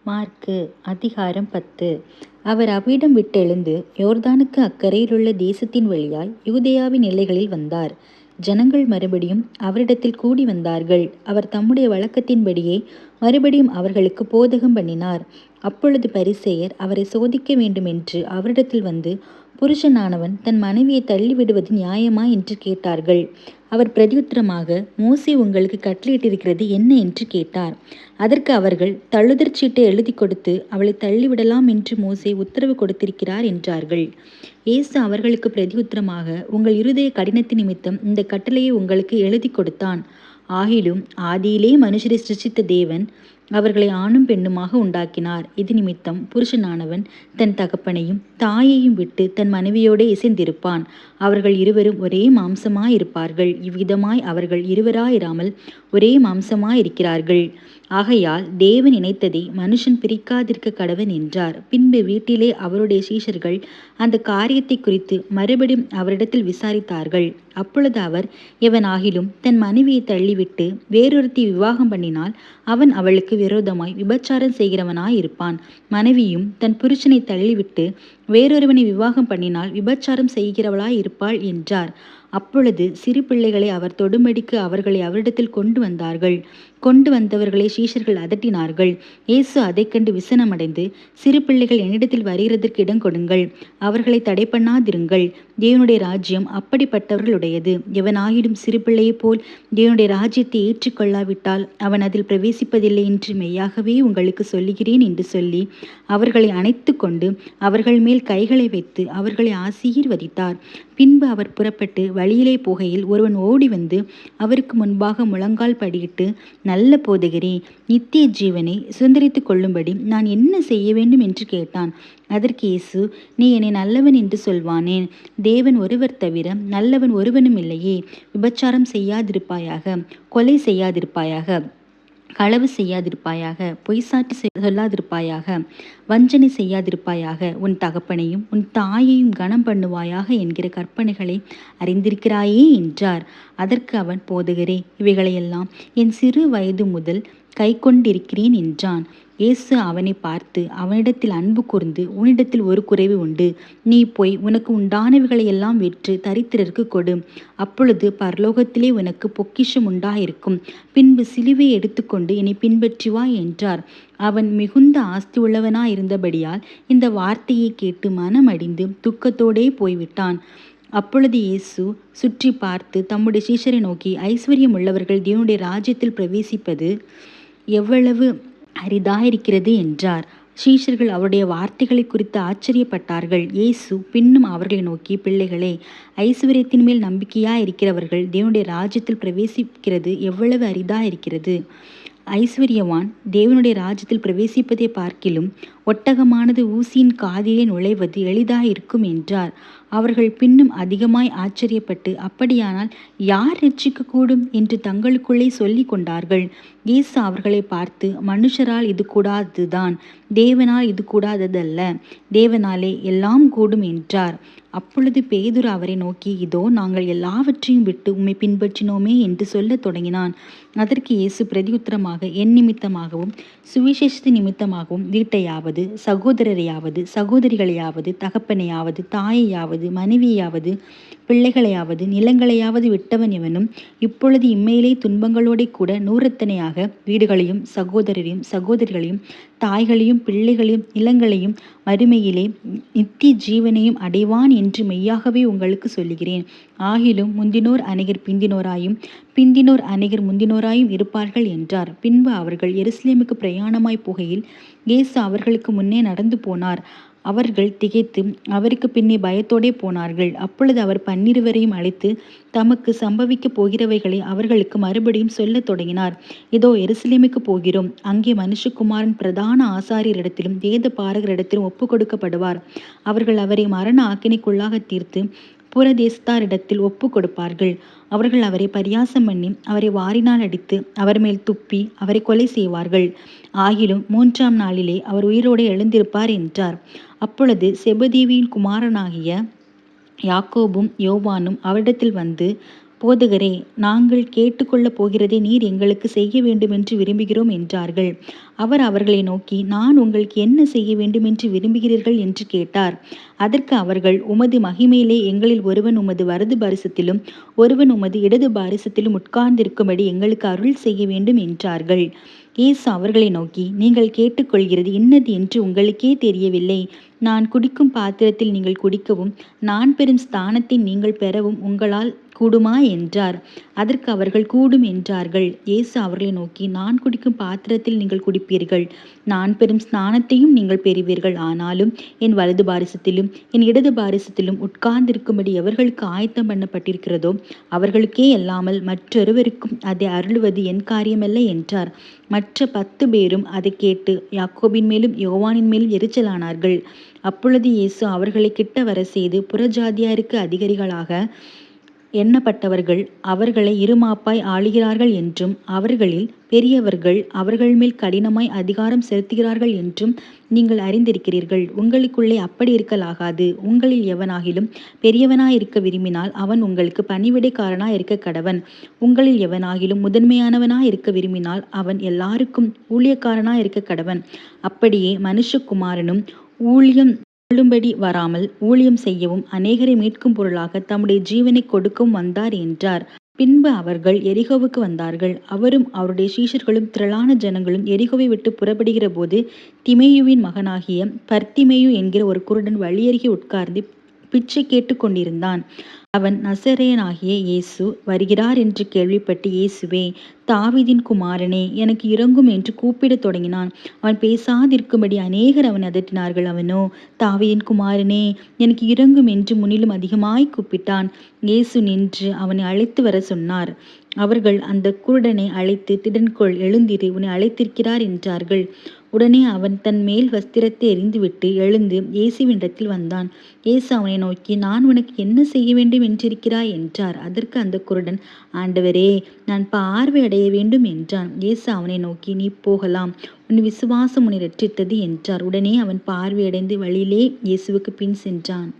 Mark அதிகாரம் 10. அவர் அவ்விடம் விட்டெழுந்து யோர்தானுக்கு அக்கரையிலுள்ள தேசத்தின் வழியாய் யூதேயாவின் எல்லைகளில் வந்தார். ஜனங்கள் மறுபடியும் அவரிடத்தில் கூடி வந்தார்கள். அவர் தம்முடைய வழக்கத்தின்படியே மறுபடியும் அவர்களுக்கு போதகம் பண்ணினார். அப்பொழுது பரிசேயர் அவரை சோதிக்க வேண்டுமென்று அவரிடத்தில் வந்து, புருஷனானவன் தன் மனைவியை தள்ளிவிடுவது நியாயமா என்று கேட்டார்கள். அவர் பிரதியுத்தரமாக, மோசே உங்களுக்கு கட்டளையிட்டிருக்கிறது என்ன என்று கேட்டார். அதற்கு அவர்கள், தள்ளுதற் சீட்டை எழுதி கொடுத்து அவளை தள்ளிவிடலாம் என்று மோசே உத்தரவு கொடுத்திருக்கிறார் என்றார்கள். இயேசு அவர்களுக்கு பிரதியுத்தரமாக, உங்கள் இருதய கடினத்தின் நிமித்தம் இந்த கட்டளையை உங்களுக்கு எழுதி கொடுத்தான். ஆகிலும் ஆதியிலே மனுஷரை சிருஷ்டித்த தேவன் அவர்களை ஆணும் பெண்ணுமாக உண்டாக்கினார். இது நிமித்தம் புருஷனானவன் தன் தகப்பனையும் தாயையும் விட்டு தன் மனைவியோடே இசைந்திருப்பான். அவர்கள் இருவரும் ஒரே மாம்சமாயிருப்பார்கள். இவ்விதமாய் அவர்கள் இருவராயிராமல் ஒரே மாம்சமாயிருக்கிறார்கள். ஆகையால் தேவன் இணைத்ததை மனுஷன் பிரிக்காதிருக்க கடவன் என்றார். பின்பு வீட்டிலே அவருடைய சீஷர்கள் அந்த காரியத்தை குறித்து மறுபடியும் அவரிடத்தில் விசாரித்தார்கள். அப்பொழுது அவர், எவனாகிலும் தன் மனைவியை தள்ளிவிட்டு வேறொருத்தி விவாகம் பண்ணினால் அவன் அவளுக்கு விரோதமாய் விபச்சாரம் செய்கிறவனாயிருப்பான். மனைவியும் தன் புருஷனை தள்ளிவிட்டு வேறொருவனை விவாகம் பண்ணினால் விபச்சாரம் செய்கிறவளாய் இருப்பாள் என்றார். அப்பொழுது சிறு பிள்ளைகளை அவர் தொடும்படிக்கு அவர்களை அவரிடத்தில் கொண்டு வந்தார்கள். கொண்டு வந்தவர்களை சீஷர்கள் அதட்டினார்கள். இயேசு அதை கண்டு விசனமடைந்து, சிறு பிள்ளைகள் என்னிடத்தில் வருகிறதற்கு இடம் கொடுங்கள், அவர்களை தடை பண்ணாதிருங்கள். தேவனுடைய ராஜ்யம் அப்படிப்பட்டவர்களுடையது. எவனாகிலும் சிறு பிள்ளையைப் போல் தேவனுடைய ராஜ்யத்தை ஏற்றுக்கொள்ளாவிட்டால் அவன் அதில் பிரவேசிப்பதில்லை என்று மெய்யாகவே உங்களுக்கு சொல்லுகிறேன் என்று சொல்லி அவர்களை அணைத்து கொண்டு அவர்கள் மேல் கைகளை வைத்து அவர்களை ஆசீர்வதித்தார். பின்பு அவர் புறப்பட்டு வழியிலே போகையில் ஒருவன் ஓடி வந்து அவருக்கு முன்பாக முழங்கால் படியிட்டு, நல்ல போதகரே, நித்திய ஜீவனை சுதந்திரித்துக் கொள்ளும்படி நான் என்ன செய்ய வேண்டும் என்று கேட்டான். அதற்கு இயேசு, நீ என்னை நல்லவன் என்று சொல்வானேன்? தேவன் ஒருவர் தவிர நல்லவன் ஒருவனும் இல்லையே. விபச்சாரம் செய்யாதிருப்பாயாக, கொலை செய்யாதிருப்பாயாக, களவு செய்யாதிருப்பாயாக, பொய்சாட்சி சொல்லாதிருப்பாயாக, வஞ்சனை செய்யாதிருப்பாயாக, உன் தகப்பனையும் உன் தாயையும் கனம் பண்ணுவாயாக என்கிற கற்பனைகளை அறிந்திருக்கிறாயே என்றார். அதற்கு அவன், போதகரே, இவைகளையெல்லாம் என் சிறு வயது முதல் கை கொண்டிருக்கிறேன் என்றான். இயேசு அவனை பார்த்து அவனிடத்தில் அன்பு கூர்ந்து, உன்னிடத்தில் ஒரு குறைவு உண்டு. நீ போய் உனக்கு உண்டானவைகளை எல்லாம் விற்று தரித்திரருக்கு கொடு. அப்பொழுது பரலோகத்திலே உனக்கு பொக்கிஷம் உண்டாயிருக்கும். பின்பு சிலுவையை எடுத்துக்கொண்டு என்னை பின்பற்றி வா என்றார். அவன் மிகுந்த ஆஸ்தி உள்ளவனாயிருந்தபடியால் இந்த வார்த்தையை கேட்டு மனமடிந்து துக்கத்தோடே போய்விட்டான். அப்பொழுது இயேசு சுற்றி பார்த்து தம்முடைய சீஷரை நோக்கி, ஐஸ்வர்யம் உள்ளவர்கள் தேவனுடைய ராஜ்யத்தில் பிரவேசிப்பது எவ்வளவு அரிதாயிருக்கிறது என்றார். சீஷர்கள் அவருடைய வார்த்தைகளை குறித்து ஆச்சரியப்பட்டார்கள். இயேசு பின்னும் அவர்களை நோக்கி, பிள்ளைகளே, ஐஸ்வர்யத்தின் மேல் நம்பிக்கையாயிருக்கிறவர்கள் தேவனுடைய ராஜ்யத்தில் பிரவேசிக்கிறது எவ்வளவு அரிதாயிருக்கிறது. ஐஸ்வர்யவான் தேவனுடைய ராஜ்யத்தில் பிரவேசிப்பதை பார்க்கிலும் ஒட்டகமானது ஊசியின் காதிலே நுழைவது எளிதாயிருக்கும் என்றார். அவர்கள் பின்னும் அதிகமாய் ஆச்சரியப்பட்டு, அப்படியானால் யார் ரட்சிக்கக்கூடும் என்று தங்களுக்குள்ளே சொல்லி கொண்டார்கள். இயேசு அவர்களை பார்த்து, மனுஷரால் இது கூடாததுதான், தேவனால் இது கூடாததல்ல. தேவனாலே எல்லாம் கூடும் என்றார். அப்பொழுது பேதுரு அவரை நோக்கி, இதோ நாங்கள் எல்லாவற்றையும் விட்டு உம்மை பின்பற்றினோமே என்று சொல்லத் தொடங்கினான். அதற்கு இயேசு பிரதியுத்தரமாக, என் நிமித்தமாகவும் சுவிசேஷத்து நிமித்தமாகவும் வீட்டையாவது, சகோதரரையாவது, சகோதரிகளையாவது, தகப்பனையாவது, தாயையாவது, மனைவியாவது, பிள்ளைகளையாவது, நிலங்களையாவது விட்டவன் எவனும் இப்பொழுது இம்மையிலே துன்பங்களோட கூட நூறத்தனையாக வீடுகளையும் சகோதரரையும் சகோதரிகளையும் தாய்களையும் பிள்ளைகளையும் நிலங்களையும் மறுமையிலே நித்திய ஜீவனையும் அடைவான் என்று மெய்யாகவே உங்களுக்கு சொல்லுகிறேன். ஆகிலும் முந்தினோர் அநேகர் பிந்தினோராயும் பிந்தினோர் அநேகர் முந்தினோராயும் இருப்பார்கள் என்றார். பின்பு அவர்கள் எருசலேமுக்கு பிரயாணமாய் போகையில் இயேசு அவர்களுக்கு முன்னே நடந்து போனார். அவர்கள் திகைத்து அவருக்கு பின்னே பயத்தோடே போனார்கள். அப்பொழுது அவர் 12 அழைத்து தமக்கு சம்பவிக்க போகிறவைகளை அவர்களுக்கு மறுபடியும் சொல்லத் தொடங்கினார். இதோ எருசலேமுக்கு போகிறோம். அங்கே மனுஷகுமாரன் பிரதான ஆசாரியரிடத்திலும் வேத பாரகரிடத்திலும் ஒப்பு கொடுக்கப்படுவார். அவர்கள் அவரை மரண ஆக்கினைக்குள்ளாக தீர்த்து புறதேசத்தாரிடத்தில் ஒப்பு கொடுப்பார்கள். அவர்கள் அவரை பரியாசம் பண்ணி அவரை வாரினால் அடித்து அவர் மேல் துப்பி அவரை கொலை செய்வார்கள். ஆகிலும் 3ஆம் நாளிலே அவர் உயிரோடு எழுந்திருப்பார் என்றார். அப்பொழுது செபதேவியின் குமாரனாகிய யாக்கோபும் யோவானும் அவரிடத்தில் வந்து, போதகரே, நாங்கள் கேட்டுக்கொள்ளப் போகிறதை நீர் எங்களுக்கு செய்ய வேண்டுமென்று விரும்புகிறோம் என்றார்கள். அவர் அவர்களை நோக்கி, நான் உங்களுக்கு என்ன செய்ய வேண்டுமென்று விரும்புகிறீர்கள் என்று கேட்டார். அதற்கு அவர்கள், உமது மகிமையிலே எங்களில் ஒருவன் உமது வலது பாரிசத்திலும் ஒருவன் உமது இடது பாரிசத்திலும் உட்கார்ந்திருக்கும்படி எங்களுக்கு அருள் செய்ய வேண்டும் என்றார்கள். இயேசு அவர்களை நோக்கி, நீங்கள் கேட்டுக்கொள்கிறது இன்னது என்று உங்களுக்கே தெரியவில்லை. நான் குடிக்கும் பாத்திரத்தில் நீங்கள் குடிக்கவும் நான் பெறும் ஸ்தானத்தை நீங்கள் பெறவும் உங்களால் கூடுமா என்றார். அதற்கு அவர்கள் கூடும் என்றார்கள். இயேசு அவர்களை நோக்கி, நான் குடிக்கும் பாத்திரத்தில் நீங்கள் குடிப்பீர்கள், நான் பெறும் ஸ்நானத்தையும் நீங்கள் பெறுவீர்கள். ஆனாலும் என் வலது பாரிசத்திலும் என் இடது பாரிசத்திலும் உட்கார்ந்திருக்கும்படி எவர்களுக்கு ஆயத்தம் பண்ணப்பட்டிருக்கிறதோ அவர்களுக்கே அல்லாமல் மற்றொருவருக்கும் அதை அருளுவது என் காரியமல்ல என்றார். மற்ற 10 பேரும் அதை கேட்டு யாக்கோபின் மேலும் யோவானின் மேலும் எரிச்சலானார்கள். அப்பொழுது இயேசு அவர்களை கிட்ட வர செய்து, புறஜாதியாருக்கு அதிகாரிகளாக எண்ணப்பட்டவர்கள் அவர்களை இருமாப்பாய் ஆளுகிறார்கள் என்றும் அவர்களில் பெரியவர்கள் அவர்கள் மேல் கடினமாய் அதிகாரம் செலுத்துகிறார்கள் என்றும் நீங்கள் அறிந்திருக்கிறீர்கள். உங்களுக்குள்ளே அப்படி இருக்கலாகாது. உங்களில் எவனாகிலும் பெரியவனாயிருக்க விரும்பினால் அவன் உங்களுக்கு பணிவிடைக்காரனாய் இருக்க கடவன். உங்களில் எவனாகிலும் முதன்மையானவனாய் இருக்க விரும்பினால் அவன் எல்லாருக்கும் ஊழியக்காரனாய் இருக்க கடவன். அப்படியே மனுஷகுமாரனும் ஊழியம் கொள்ளும்படி வராமல் ஊழியம் செய்யவும் அநேகரை மீட்கும் பொருளாக தம்முடைய ஜீவனை கொடுக்கவும் வந்தார் என்றார். பின்பு அவர்கள் எரிகோவுக்கு வந்தார்கள். அவரும் அவருடைய சீஷர்களும் திரளான ஜனங்களும் எரிகோவை விட்டு புறப்படுகிற போது திமேயுவின் மகனாகிய பர்த்திமேயு என்கிற ஒரு குருடன் வழியருகே உட்கார்ந்து பிச்சை கேட்டு கொண்டிருந்தான். அவன் நசரேயனாகிய இயேசு வருகிறார் என்று கேள்விப்பட்டு, இயேசுவே, தாவீதின் குமாரனே, எனக்கு இரங்கும் என்று கூப்பிடத் தொடங்கினான். அவன் பேசாதிருக்கும்படி அநேகர் அவனை அதட்டினார்கள். அவனோ, தாவீதின் குமாரனே, எனக்கு இரங்கும் என்று முன்னிலும் அதிகமாய் கூப்பிட்டான். இயேசு நின்று அவனை அழைத்து வர சொன்னார். அவர்கள் அந்த குருடனை அழைத்து, திடன்கொள், எழுந்திரு, உன்னை அழைத்திருக்கிறார் என்றார்கள். உடனே அவன் தன் மேல் வஸ்திரத்தை எறிந்துவிட்டு எழுந்து இயேசுவினிடத்தில் வந்தான். இயேசு அவனை நோக்கி, நான் உனக்கு என்ன செய்ய வேண்டும் என்றிருக்கிறாய் என்றார். அதற்கு அந்த குருடன், ஆண்டவரே, நான் பார்வை அடைய வேண்டும் என்றான். இயேசு அவனை நோக்கி, நீ போகலாம், உன் விசுவாசம் உன்னை இரட்சித்தது என்றார். உடனே அவன் பார்வையடைந்து வழியிலே இயேசுவுக்கு பின் சென்றான்.